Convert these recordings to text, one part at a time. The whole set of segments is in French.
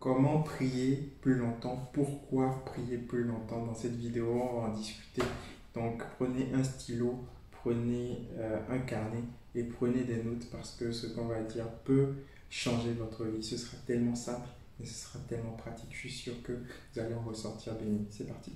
Comment prier plus longtemps? Pourquoi prier plus longtemps? Dans cette vidéo, on va en discuter. Donc, prenez un stylo, prenez un carnet et prenez des notes parce que ce qu'on va dire peut changer votre vie. Ce sera tellement simple et ce sera tellement pratique. Je suis sûr que vous allez en ressortir béni. C'est parti.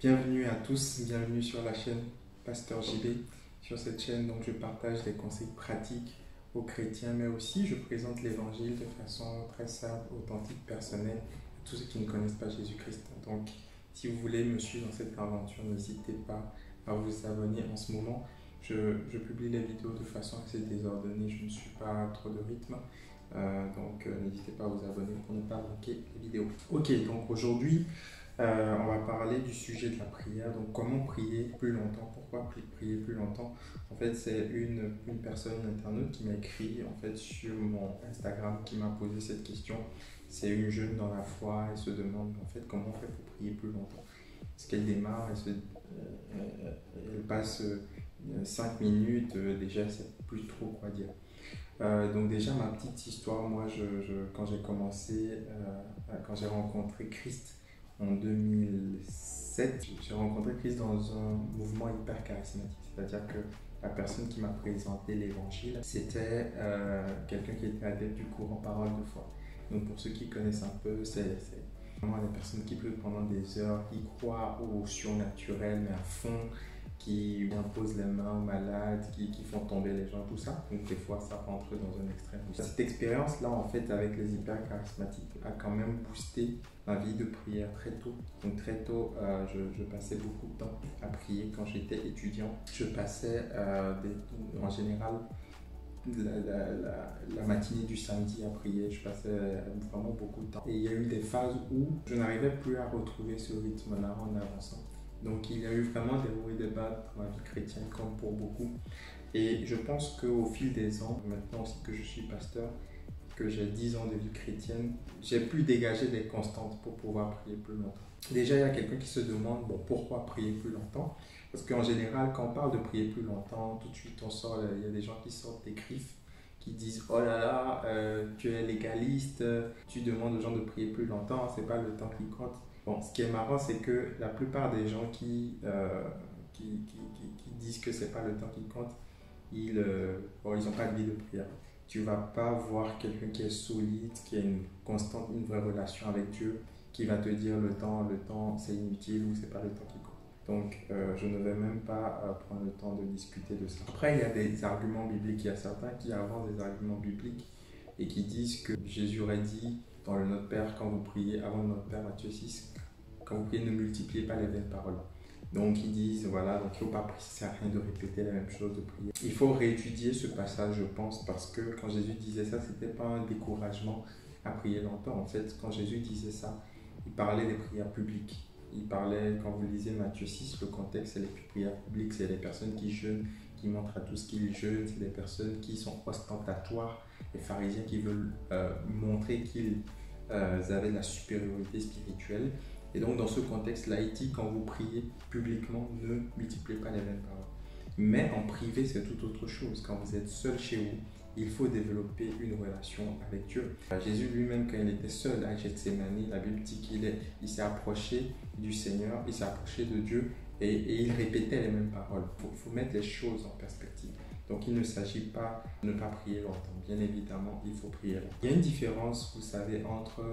Bienvenue à tous, bienvenue sur la chaîne Pasteur JB. Sur cette chaîne, donc, je partage des conseils pratiques aux chrétiens, mais aussi je présente l'évangile de façon très simple, authentique, personnelle, à tous ceux qui ne connaissent pas Jésus-Christ. Donc, si vous voulez me suivre dans cette aventure, n'hésitez pas à vous abonner. En ce moment, je publie les vidéos de façon assez désordonnée, je ne suis pas trop de rythme. Donc, n'hésitez pas à vous abonner pour ne pas manquer les vidéos. Ok, donc aujourd'hui, on va parler du sujet de la prière. Donc, comment prier plus longtemps? Pourquoi prier plus longtemps? En fait, c'est une personne, une internaute qui m'a écrit en fait, sur mon Instagram, qui m'a posé cette question. C'est une jeune dans la foi, elle se demande en fait comment on fait pour prier plus longtemps. Parce qu'elle démarre, elle passe 5 minutes, déjà, c'est plus trop quoi dire. Donc déjà, ma petite histoire, moi, quand j'ai commencé, quand j'ai rencontré Christ, en 2007, j'ai rencontré Christ dans un mouvement hyper charismatique. C'est-à-dire que la personne qui m'a présenté l'évangile, c'était quelqu'un qui était adepte du courant parole de foi. Donc pour ceux qui connaissent un peu, c'est vraiment des personnes qui pleuvent pendant des heures, qui croient au surnaturel, mais à fond, qui imposent les mains aux malades, qui font tomber les gens, tout ça. Donc des fois, ça rentre dans un extrême. Cette expérience-là, en fait, avec les hyper charismatiques, a quand même boosté ma vie de prière très tôt. Donc très tôt, je passais beaucoup de temps à prier quand j'étais étudiant. Je passais en général la matinée du samedi à prier. Je passais vraiment beaucoup de temps. Et il y a eu des phases où je n'arrivais plus à retrouver ce rythme-là en avançant. Donc il y a eu vraiment des hauts et des bas dans ma vie chrétienne, comme pour beaucoup. Et je pense qu'au fil des ans, maintenant aussi que je suis pasteur, que j'ai 10 ans de vie chrétienne, j'ai pu dégager des constantes pour pouvoir prier plus longtemps. Déjà, il y a quelqu'un qui se demande pourquoi prier plus longtemps. Parce qu'en général, quand on parle de prier plus longtemps, tout de suite on sort, il y a des gens qui sortent des griffes, qui disent oh là là, tu es légaliste, tu demandes aux gens de prier plus longtemps, c'est pas le temps qui compte. Bon, ce qui est marrant, c'est que la plupart des gens qui disent que c'est pas le temps qui compte, ils n'ont pas de vie de prière. Tu vas pas voir quelqu'un qui est solide, qui a une constante, une vraie relation avec Dieu, qui va te dire le temps c'est inutile ou c'est pas le temps qui compte. Donc, je ne vais même pas prendre le temps de discuter de ça. Après, il y a des arguments bibliques. Il y a certains qui avancent des arguments bibliques et qui disent que Jésus aurait dit dans le Notre Père, quand vous priez, avant le Notre Père, Matthieu 6, quand vous priez, ne multipliez pas les vaines paroles. Donc ils disent, voilà, donc il ne faut pas prier, ça sert à rien de répéter la même chose, de prier. Il faut réétudier ce passage, je pense, parce que quand Jésus disait ça, ce n'était pas un découragement à prier longtemps. En fait, quand Jésus disait ça, il parlait des prières publiques. Il parlait, quand vous lisez Matthieu 6, le contexte, c'est les prières publiques, c'est les personnes qui jeûnent, qui montrent à tous qu'ils jeûnent, c'est des personnes qui sont ostentatoires, les pharisiens qui veulent montrer qu'ils avaient de la supériorité spirituelle. Et donc, dans ce contexte-là, il dit, quand vous priez publiquement, ne multipliez pas les mêmes paroles. Mais en privé, c'est tout autre chose. Quand vous êtes seul chez vous, il faut développer une relation avec Dieu. Jésus lui-même, quand il était seul à Gethsémani, la Bible dit qu'il s'est approché du Seigneur, il s'est approché de Dieu et il répétait les mêmes paroles. Il faut mettre les choses en perspective. Donc, il ne s'agit pas de ne pas prier longtemps. Bien évidemment, il faut prier longtemps. Il y a une différence, vous savez, entre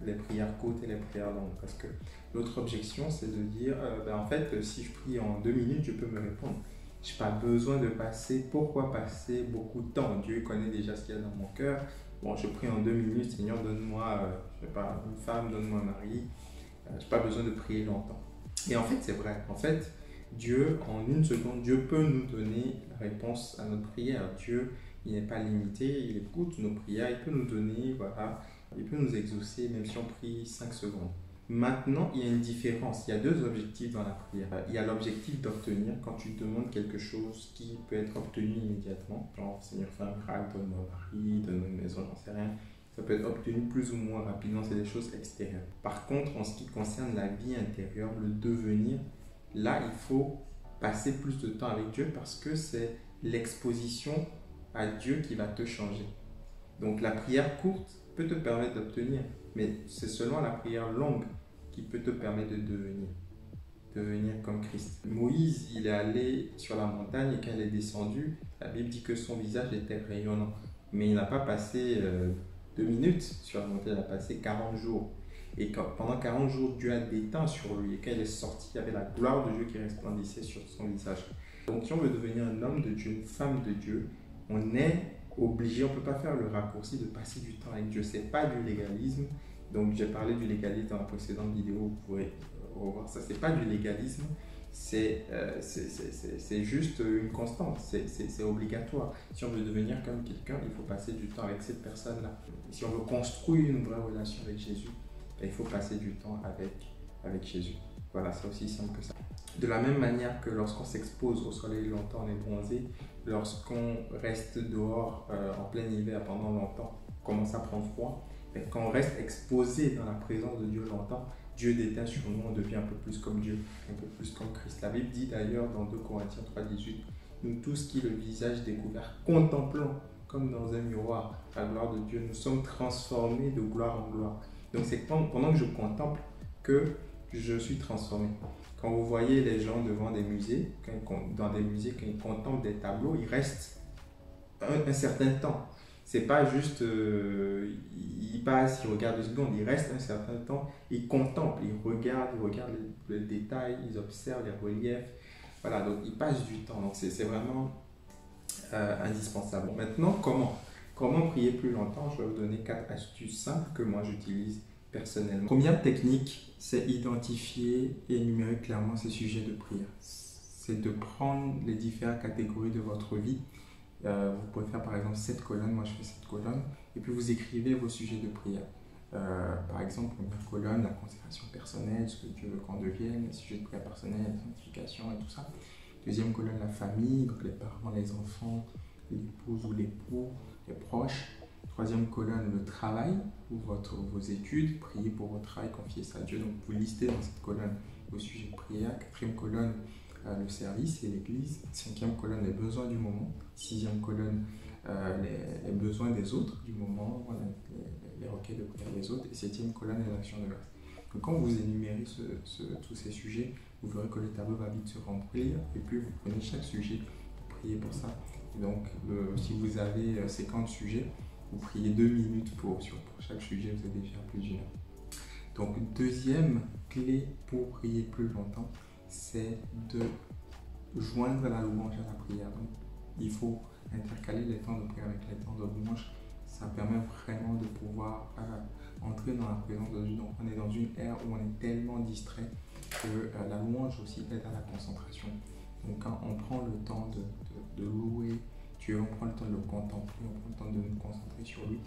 les prières courtes et les prières longues. Parce que l'autre objection, c'est de dire, en fait, si je prie en 2 minutes, je peux me répondre. Je n'ai pas besoin de passer. Pourquoi passer beaucoup de temps? Dieu connaît déjà ce qu'il y a dans mon cœur. Bon, je prie en 2 minutes. Seigneur, donne-moi, je sais pas, une femme, donne-moi un mari. Je n'ai pas besoin de prier longtemps. Et en fait, c'est vrai. En fait, Dieu, en 1 seconde, Dieu peut nous donner la réponse à notre prière. Dieu, il n'est pas limité, il écoute nos prières, il peut nous donner, voilà, il peut nous exaucer, même si on prie 5 secondes. Maintenant, il y a une différence. Il y a deux objectifs dans la prière. Il y a l'objectif d'obtenir quand tu demandes quelque chose qui peut être obtenu immédiatement. Genre, Seigneur, fais un miracle, donne-moi un mari, donne-moi une maison, j'en sais rien. Ça peut être obtenu plus ou moins rapidement, c'est des choses extérieures. Par contre, en ce qui concerne la vie intérieure, le devenir, là, il faut passer plus de temps avec Dieu parce que c'est l'exposition à Dieu qui va te changer. Donc la prière courte peut te permettre d'obtenir, mais c'est seulement la prière longue qui peut te permettre de devenir comme Christ. Moïse, il est allé sur la montagne et quand il est descendu, la Bible dit que son visage était rayonnant. Mais il n'a pas passé 2 minutes sur la montagne, il a passé 40 jours. Et pendant 40 jours, Dieu a déteint sur lui. Et quand il est sorti, il y avait la gloire de Dieu qui resplendissait sur son visage. Donc si on veut devenir un homme de Dieu, une femme de Dieu, on est obligé, on ne peut pas faire le raccourci de passer du temps avec Dieu. Ce n'est pas du légalisme. Donc j'ai parlé du légalisme dans la précédente vidéo, vous pourrez revoir ça. Ce n'est pas du légalisme, c'est juste une constante, c'est obligatoire. Si on veut devenir comme quelqu'un, il faut passer du temps avec cette personne-là. Si on veut construire une vraie relation avec Jésus, il faut passer du temps avec Jésus. Voilà, c'est aussi simple que ça. De la même manière que lorsqu'on s'expose au soleil longtemps, on est bronzé. Lorsqu'on reste dehors en plein hiver pendant longtemps, on commence à prendre froid. Et quand on reste exposé dans la présence de Dieu longtemps, Dieu déteint sur nous, on devient un peu plus comme Dieu, un peu plus comme Christ. La Bible dit d'ailleurs dans 2 Corinthiens 3,18, nous tous qui le visage découvert contemplons comme dans un miroir la gloire de Dieu, nous sommes transformés de gloire en gloire. Donc c'est pendant que je contemple que je suis transformé. Quand vous voyez les gens devant des musées, dans des musées, quand ils contemplent des tableaux, ils restent un certain temps. C'est pas juste, ils passent, ils regardent 2 secondes, ils restent un certain temps, ils contemplent, ils regardent les détails, ils observent les reliefs. Voilà, donc ils passent du temps. Donc c'est vraiment indispensable. Maintenant, comment prier plus longtemps? Je vais vous donner 4 astuces simples que moi j'utilise personnellement. Première technique, c'est identifier et énumérer clairement ces sujets de prière. C'est de prendre les différentes catégories de votre vie. Vous pouvez faire par exemple 7 colonnes, moi je fais 7 colonnes, et puis vous écrivez vos sujets de prière. Par exemple, première colonne, la consécration personnelle, ce que Dieu veut qu'on devienne, les sujets de prière personnelle, la sanctification et tout ça. Deuxième colonne, la famille, donc les parents, les enfants, l'épouse ou l'époux, les proches. Troisième colonne, le travail ou vos études, priez pour votre travail, confiez ça à Dieu. Donc vous listez dans cette colonne vos sujets de prière. Quatrième colonne, le service et l'église. Cinquième colonne, les besoins du moment. Sixième colonne, les besoins des autres du moment, voilà, les requêtes de prière des autres. Et septième colonne, les actions de grâce. Donc quand vous énumérez tous ces sujets, vous verrez que le tableau va vite se remplir et puis vous prenez chaque sujet pour prier pour ça. Et donc si vous avez 50 sujets, vous priez 2 minutes pour chaque sujet, vous êtes déjà plus d'une heure. Donc deuxième clé pour prier plus longtemps, c'est de joindre la louange à la prière. Donc il faut intercaler les temps de prière avec les temps de louange. Ça permet vraiment de pouvoir entrer dans la présence de Dieu. Donc on est dans une ère où on est tellement distrait que la louange aussi aide à la concentration. Donc quand on prend le temps de louer Dieu, on prend le temps de le contempler, on prend le temps de nous concentrer sur lui,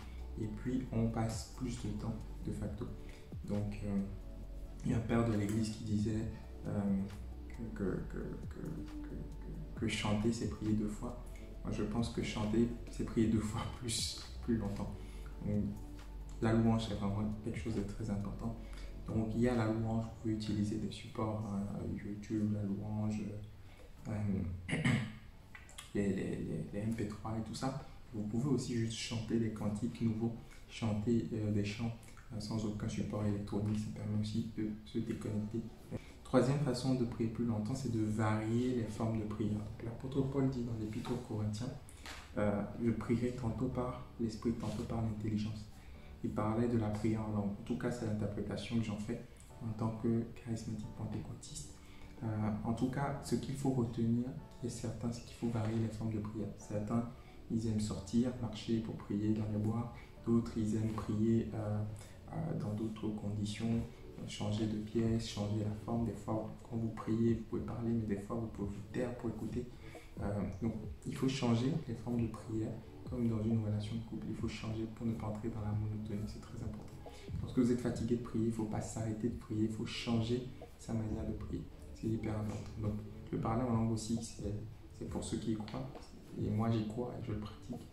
et puis on passe plus de temps de facto. Donc il y a un père de l'église qui disait que chanter c'est prier 2 fois. Moi je pense que chanter c'est prier 2 fois plus longtemps. Donc, la louange c'est vraiment quelque chose de très important. Donc il y a la louange, vous pouvez utiliser des supports, YouTube, la louange, les MP3 et tout ça. Vous pouvez aussi juste chanter des cantiques nouveaux, chanter des chants sans aucun support électronique, ça permet aussi de se déconnecter. Troisième façon de prier plus longtemps, c'est de varier les formes de prière. L'apôtre Paul dit dans l'Épître aux Corinthiens, je prierai tantôt par l'esprit, tantôt par l'intelligence. Il parlait de la prière en langue. En tout cas, c'est l'interprétation que j'en fais en tant que charismatique pentecôtiste. En tout cas, ce qu'il faut retenir, qui est certain, c'est qu'il faut varier les formes de prière. Certains, ils aiment sortir, marcher pour prier dans les bois. D'autres, ils aiment prier dans d'autres conditions, changer de pièce, changer la forme. Des fois, quand vous priez, vous pouvez parler, mais des fois, vous pouvez vous taire pour écouter. Donc, il faut changer les formes de prière, comme dans une relation de couple. Il faut changer pour ne pas entrer dans la monotonie, c'est très important. Lorsque vous êtes fatigué de prier, il ne faut pas s'arrêter de prier, il faut changer sa manière de prier. C'est hyper important. Donc, le parler en langue aussi, c'est pour ceux qui y croient. Et moi, j'y crois et je le pratique.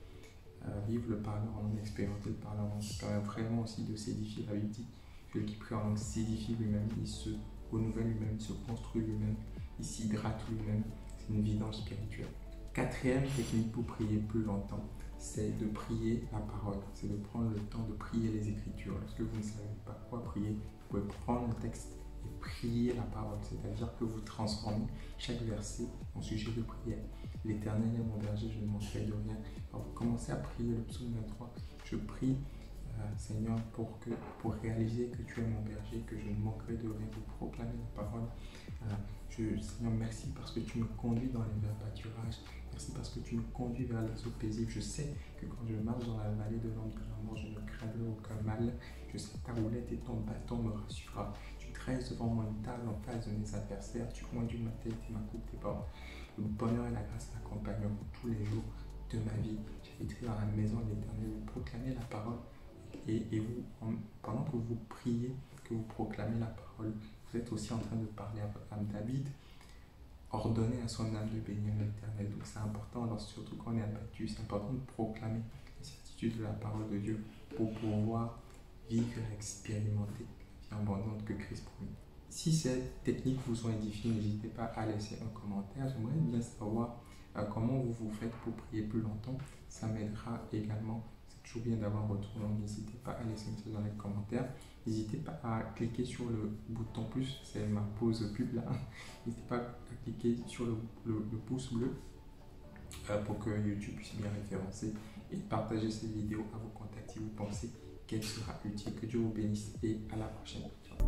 Vivre le parler en langue, expérimenter le parler en langue, ça permet vraiment aussi de s'édifier. La Bible dit, celui qui prie en langue s'édifie lui-même, il se renouvelle lui-même, il se construit lui-même, il s'hydrate lui-même. C'est une vidange spirituelle. Quatrième technique pour prier plus longtemps, c'est de prier la parole. C'est de prendre le temps de prier les Écritures. Lorsque vous ne savez pas quoi prier, vous pouvez prendre le texte et prier la parole. C'est-à-dire que vous transformez chaque verset en sujet de prière. L'Éternel est mon berger, je ne manquerai de rien. Alors, vous commencez à prier le psaume 23. Je prie, Seigneur, pour réaliser que tu es mon berger, que je ne manquerai de rien, pour proclamer la parole. Seigneur, merci parce que tu me conduis dans les verts pâturages. Merci parce que tu me conduis vers les eaux paisibles. Je sais que quand je marche dans la vallée de l'ombre de la mort, je ne craindrai aucun mal. Je sais que ta roulette et ton bâton me rassurera. Tu dresses devant moi une table en face de mes adversaires. Tu conduis ma tête et ma coupe déborde. Le bonheur et la grâce m'accompagneront tous les jours de ma vie. J'habiterai dans la maison de l'Éternel. Vous proclamez la parole et vous, pendant que vous priez, que vous proclamez la parole, vous êtes aussi en train de parler à votre âme. David ordonnait à son âme de bénir l'Éternel. Donc c'est important, surtout quand on est abattu, c'est important de proclamer les certitudes de la parole de Dieu pour pouvoir vivre et expérimenter la vie abondante que Christ promet. Si ces techniques vous ont édifié, n'hésitez pas à laisser un commentaire. J'aimerais bien savoir comment vous vous faites pour prier plus longtemps. Ça m'aidera également. C'est toujours bien d'avoir un retour. Donc n'hésitez pas à laisser une chose dans les commentaires. N'hésitez pas à cliquer sur le bouton plus, c'est ma pause pub là. N'hésitez pas à cliquer sur le pouce bleu pour que YouTube puisse bien référencer et partager cette vidéo à vos contacts si vous pensez qu'elle sera utile. Que Dieu vous bénisse et à la prochaine. Ciao.